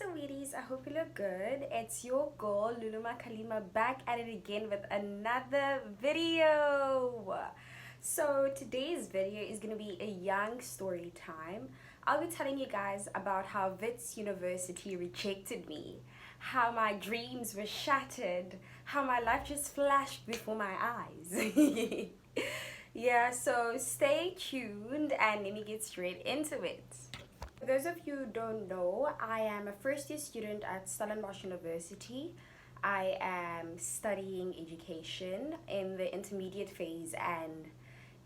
saweeties, I hope you look good. It's your girl Lulu back at it again with another video. So today's video is going to be a young story time. I'll be telling you guys about how Wits University rejected me, how my dreams were shattered, how my life just flashed before my eyes. Yeah, so stay tuned and let me get straight into it. For those of you who don't know, I am a first year student at Stellenbosch University. I am studying education in the intermediate phase and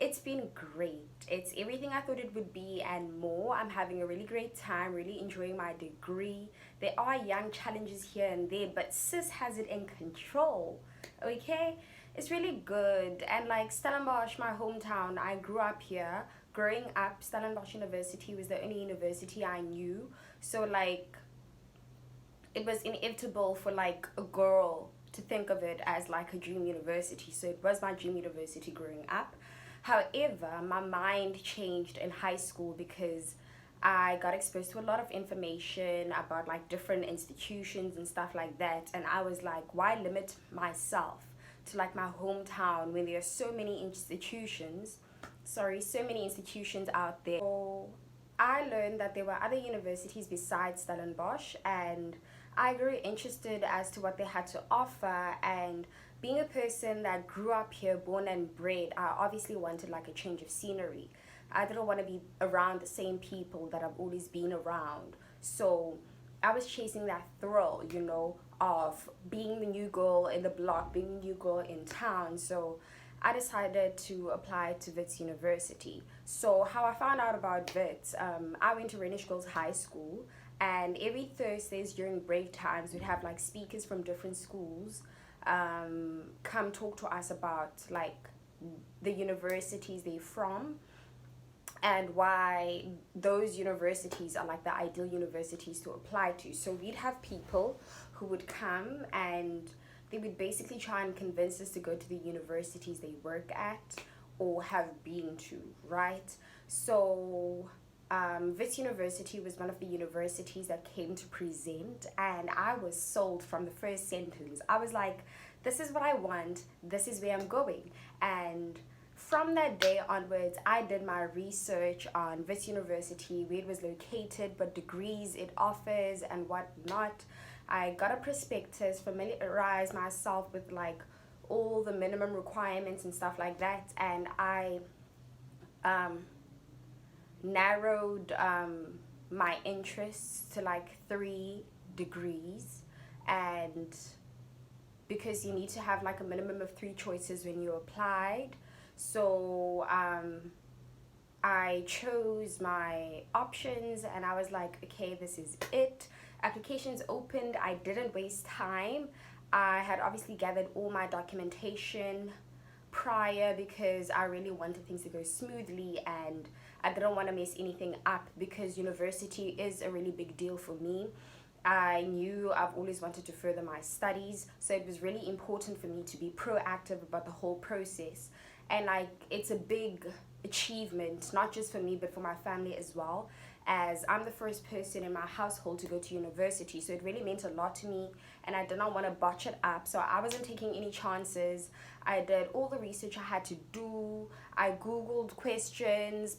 it's been great. It's everything I thought it would be and more. I'm having a really great time, really enjoying my degree. There are young challenges here and there, but sis has it in control, okay? It's really good. And like Stellenbosch, my hometown, I grew up here. Growing up, Stellenbosch University was the only university I knew. So like, it was inevitable for like a girl to think of it as like a dream university. So it was my dream university growing up. However, my mind changed in high school because I got exposed to a lot of information about like different institutions and stuff like that. And I was like, why limit myself to like my hometown when there are so many institutions out there. So I learned that there were other universities besides Stellenbosch, and I grew interested as to what they had to offer. And being a person that grew up here, born and bred, I obviously wanted like a change of scenery. I didn't want to be around the same people that I've always been around. So I was chasing that thrill, you know, of being the new girl in the block, being the new girl in town. So I decided to apply to Wits University. So how I found out about Wits, I went to Renish Girls High School, and every Thursdays during break times we'd have like speakers from different schools come talk to us about like the universities they're from and why those universities are like the ideal universities to apply to. So we'd have people who would come and they would basically try and convince us to go to the universities they work at or have been to, right? So Wits University was one of the universities that came to present, and I was sold from the first sentence. I was like, this is what I want, this is where I'm going. And from that day onwards, I did my research on Wits University, where it was located, what degrees it offers and whatnot. I got a prospectus, familiarized myself with like all the minimum requirements and stuff like that, and I narrowed my interests to like 3 degrees. And because you need to have like a minimum of 3 choices when you applied, so I chose my options and I was like, okay, this is it. Applications opened. I didn't waste time. I had obviously gathered all my documentation prior because I really wanted things to go smoothly and I didn't want to mess anything up because university is a really big deal for me. I knew I've always wanted to further my studies, so it was really important for me to be proactive about the whole process. And like, it's a big achievement, not just for me but for my family as well, as I'm the first person in my household to go to university. So it really meant a lot to me and I did not want to botch it up. So I wasn't taking any chances. I did all the research I had to do. I googled questions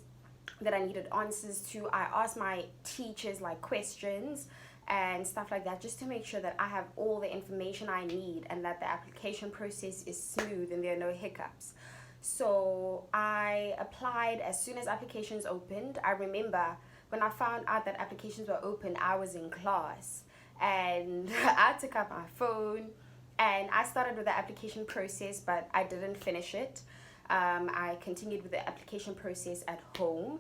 that I needed answers to. I asked my teachers like questions and stuff like that, just to make sure that I have all the information I need and that the application process is smooth and there are no hiccups. So I applied as soon as applications opened. I remember when I found out that applications were open, I was in class and I took out my phone and I started with the application process, but I didn't finish it. I continued with the application process at home,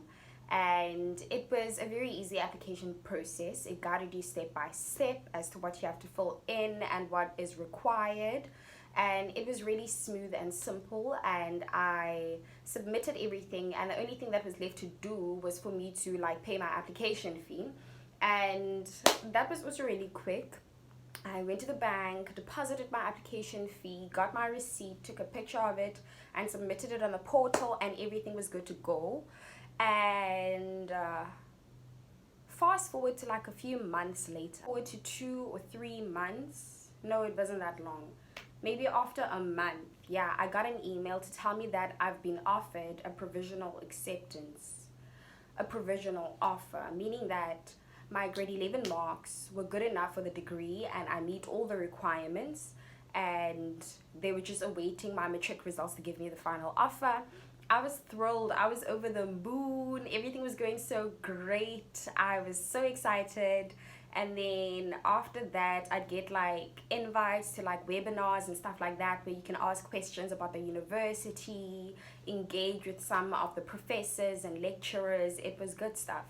and it was a very easy application process. It guided you step by step as to what you have to fill in and what is required, and it was really smooth and simple. And I submitted everything, and the only thing that was left to do was for me to like pay my application fee, and that was also really quick. I went to the bank, deposited my application fee, got my receipt, took a picture of it and submitted it on the portal, and everything was good to go. And fast forward to like a few months later, forward to 2 or 3 months. No, it wasn't that long. Maybe after a month, yeah, I got an email to tell me that I've been offered a provisional acceptance, a provisional offer, meaning that my grade 11 marks were good enough for the degree and I meet all the requirements, and they were just awaiting my matric results to give me the final offer. I was thrilled. I was over the moon. Everything was going so great. I was so excited. And then after that, I'd get like invites to like webinars and stuff like that, where you can ask questions about the university, engage with some of the professors and lecturers. It was good stuff.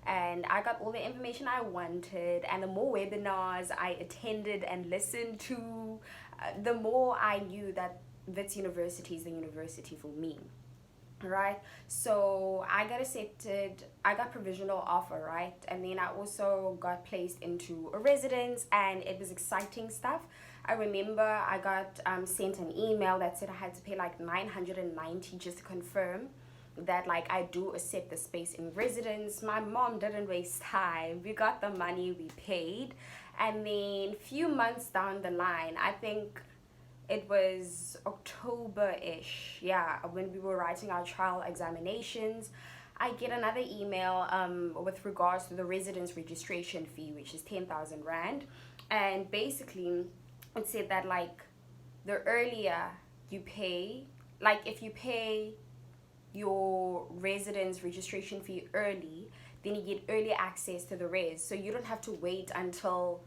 And I got all the information I wanted, and the more webinars I attended and listened to, the more I knew that Wits University is the university for me. Right, so I got accepted, I got provisional offer, right, and then I also got placed into a residence, and it was exciting stuff. I remember I got sent an email that said I had to pay like 990 just to confirm that like I do accept the space in residence. My mom didn't waste time. We got the money, we paid, and then few months down the line, I think it was October-ish, yeah, when we were writing our trial examinations, I get another email with regards to the residence registration fee, which is 10,000 Rand. And basically, it said that like the earlier you pay, like if you pay your residence registration fee early, then you get early access to the res. So you don't have to wait until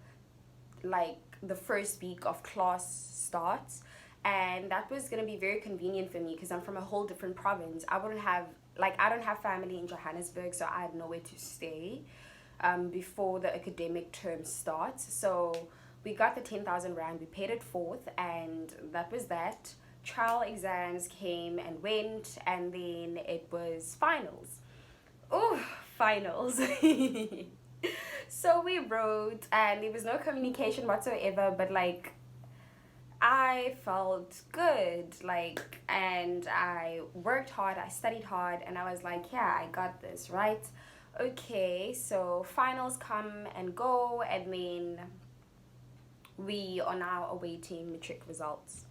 like the first week of class starts. And that was going to be very convenient for me because I'm from a whole different province. I don't have family in Johannesburg, so I had nowhere to stay before the academic term starts. So we got the 10,000 Rand, we paid it forth, and that was that. Trial exams came and went, and then it was finals. Oh, finals. So we wrote, and there was no communication whatsoever, but like I felt good, like, and I worked hard, I studied hard, and I was like, yeah, I got this, right? Okay, so finals come and go, and then we are now awaiting matric results.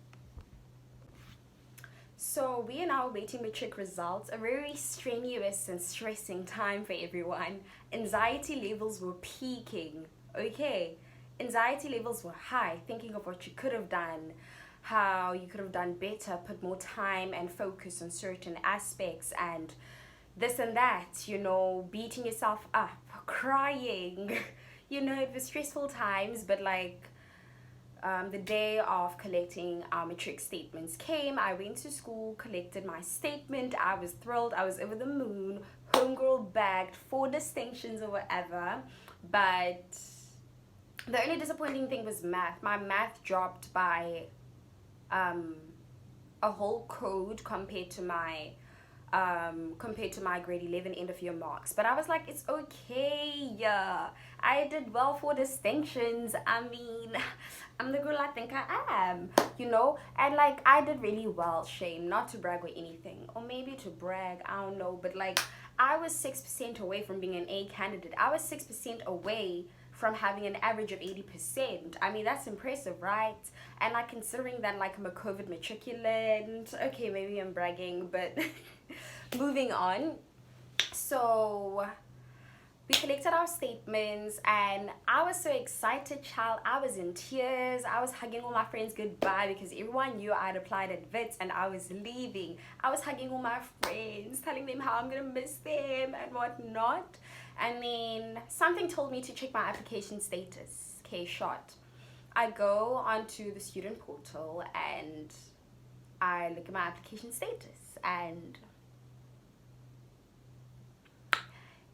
So we are now awaiting matric results, a very strenuous and stressing time for everyone. Anxiety levels were peaking, okay? Anxiety levels were high, thinking of what you could have done, how you could have done better, put more time and focus on certain aspects, and this and that, you know, beating yourself up, crying. You know, it was stressful times, but like the day of collecting our matric statements came. I went to school, collected my statement. I was thrilled. I was over the moon. Homegirl bagged 4 distinctions or whatever. But the only disappointing thing was math. My math dropped by a whole code compared to my grade 11 end of year marks. But I was like, it's okay, yeah, I did well for distinctions. I mean, I'm the girl I think I am, you know. And like I did really well. Shame not to brag or anything, or maybe to brag, I don't know, but like I was 6% away from being an A candidate. I was 6% away from having an average of 80%. I mean, that's impressive, right? And like considering that like I'm a COVID matriculant, okay, maybe I'm bragging, but moving on. So we collected our statements and I was so excited, child. I was in tears. I was hugging all my friends goodbye because everyone knew I'd applied at Wits and I was leaving. I was hugging all my friends, telling them how I'm gonna miss them and whatnot. And then something told me to check my application status. Okay, shot. I go onto the student portal and I look at my application status and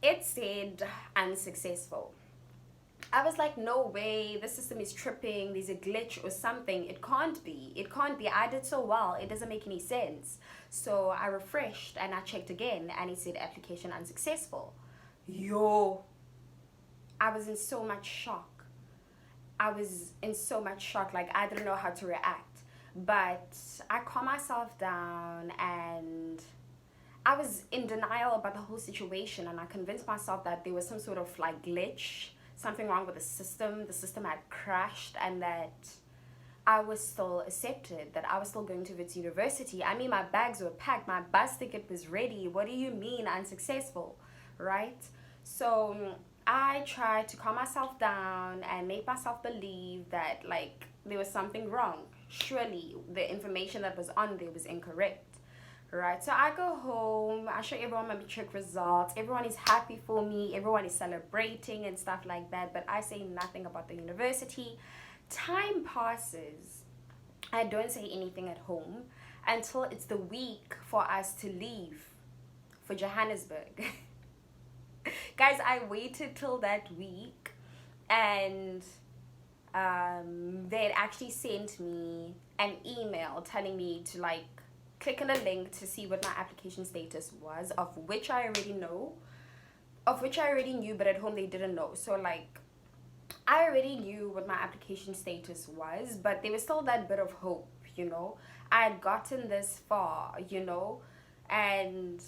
it said unsuccessful. I was like, no way, the system is tripping, there's a glitch or something. It can't be. It can't be. I did so well. It doesn't make any sense. So I refreshed and I checked again and it said application unsuccessful. Yo, I was in so much shock. Like I didn't know how to react. But I calmed myself down and I was in denial about the whole situation, and I convinced myself that there was some sort of like glitch, something wrong with the system. The system had crashed, and that I was still accepted, that I was still going to Wits University. I mean, my bags were packed, my bus ticket was ready. What do you mean unsuccessful, right? So I tried to calm myself down and make myself believe that like there was something wrong. Surely the information that was on there was incorrect. Right, so I go home, I show everyone my matric results, everyone is happy for me, everyone is celebrating and stuff like that, but I say nothing about the university. Time passes, I don't say anything at home until it's the week for us to leave for Johannesburg. Guys, I waited till that week, and they had actually sent me an email telling me to like click on a link to see what my application status was, of which I already knew, but at home they didn't know. So like I already knew what my application status was, but there was still that bit of hope, you know. I had gotten this far, you know, and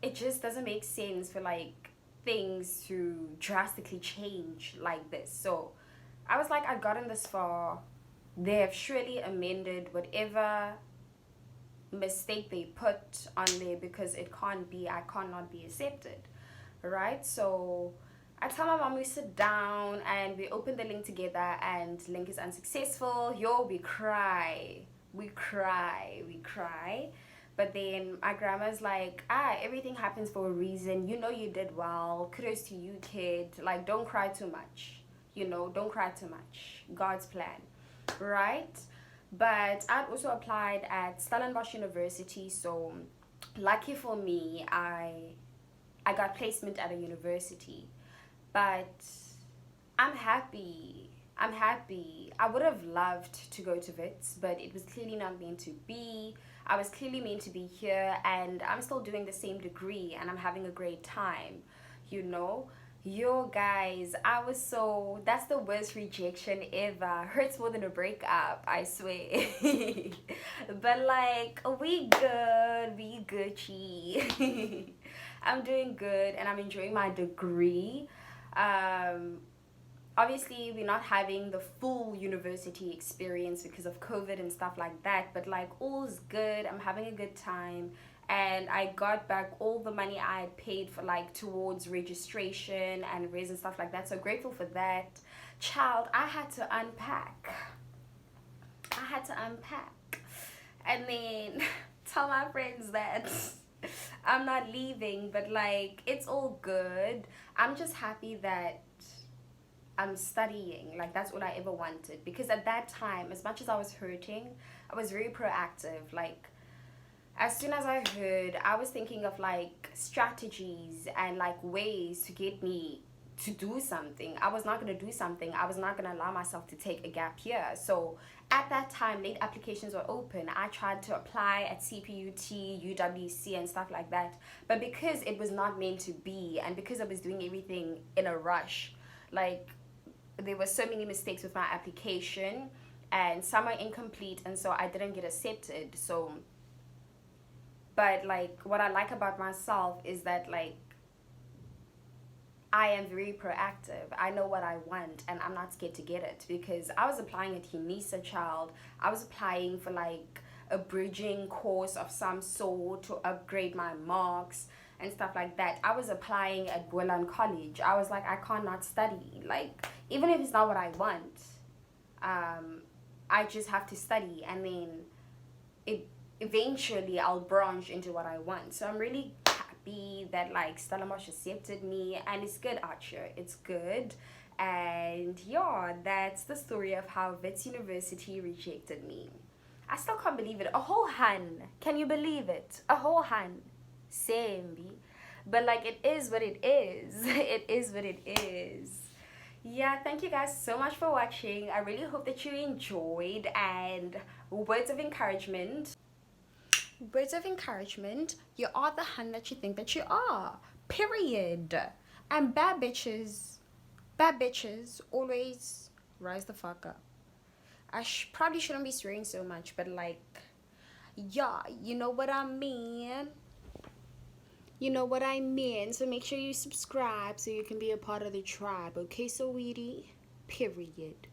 it just doesn't make sense for like things to drastically change like this. So I was like, I've gotten this far. They have surely amended whatever mistake they put on there, because I cannot be accepted, right? So I tell my mom, we sit down and we open the link together, and link is unsuccessful. We cry, but then my grandma's like, everything happens for a reason, you know, you did well, kudos to you, kid, like don't cry too much, you know, don't cry too much, God's plan, right? But I'd also applied at Stellenbosch University, so lucky for me, I got placement at a university. But I'm happy. I would have loved to go to Wits, but it was clearly not meant to be. I was clearly meant to be here, and I'm still doing the same degree, and I'm having a great time, you know. Yo guys, that's the worst rejection ever. Hurts more than a breakup, I swear. But like, we Gucci. I'm doing good and I'm enjoying my degree. Obviously we're not having the full university experience because of COVID and stuff like that, but like all's good. I'm having a good time, and I got back all the money I had paid for like towards registration and raise and stuff like that, so grateful for that. Child, I had to unpack and then tell my friends that I'm not leaving, but like it's all good. I'm just happy that I'm studying. Like that's all I ever wanted, because at that time, as much as I was hurting, I was very proactive. Like as soon as I heard, I was thinking of like strategies and like ways to get me to do something. I was not going to do something. I was not going to allow myself to take a gap year. So at that time, late applications were open. I tried to apply at CPUT, UWC and stuff like that. But because it was not meant to be, and because I was doing everything in a rush, like there were so many mistakes with my application and some are incomplete, and so I didn't get accepted. So but like what I like about myself is that like I am very proactive. I know what I want and I'm not scared to get it, because I was applying at UNISA, child. I was applying for like a bridging course of some sort to upgrade my marks and stuff like that. I was applying at Boland College. I was like, I cannot study. Like, even if it's not what I want, I just have to study, and then eventually I'll branch into what I want. So I'm really happy that like Stellenbosch accepted me, and it's good out here. It's good. And yeah, that's the story of how Wits University rejected me. I still can't believe it. A whole hand. Can you believe it? A whole hand. Same. But like, it is what it is. It is what it is. Yeah, thank you guys so much for watching. I really hope that you enjoyed. And words of encouragement. Words of encouragement. You are the hun that you think that you are. Period. And bad bitches always rise the fuck up. I probably shouldn't be swearing so much, but like, yeah, you know what I mean. You know what I mean? So make sure you subscribe so you can be a part of the tribe. Okay, sweetie? Period.